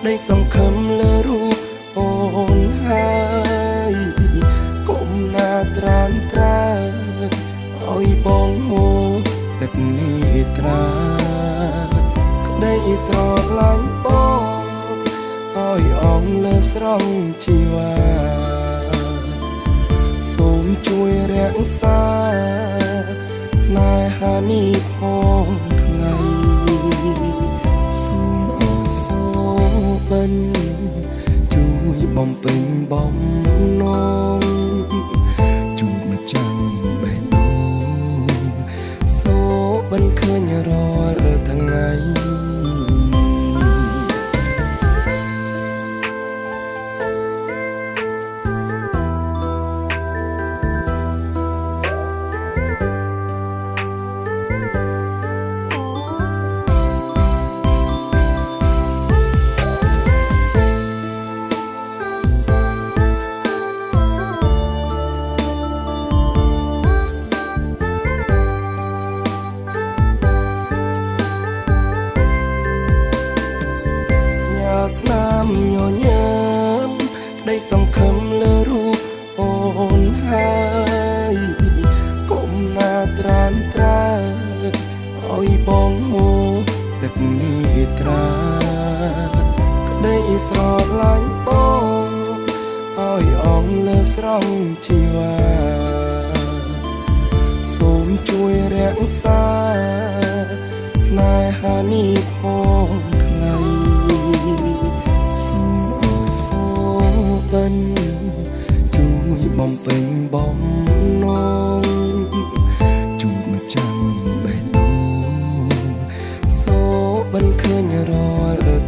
ได้สำคำและรู้โอนหายก้มหน้าตรานตราเอาอีบองโหแต่นี่ตราได้สรอกล้างปองเอาอีอ่องเลอสรองชีวาសូមជួយរក្សាស្នេហានេះផងថ្លៃសូមអើយសូបិនជួយបំពេញបំណងជួយមកចាំបេះដូងសូបិនឃើញរាល់ថ្ងៃ ស្នាមញញើមได้សង្ឃឹមលើរូបអូនហើយគុំណាត្រានត្រើឲ្យបងហូរទឹកនេះត្រាក្តីស្រឡាញ់បងឲ្យអងលើស្រង់ជីវ៉ាសូមជួយរក្សាស្នេហានេះផងថ្លៃ ជួយបំពេញបំណងជួយមកចាំបេះដូងសូបិនឃើញរាល់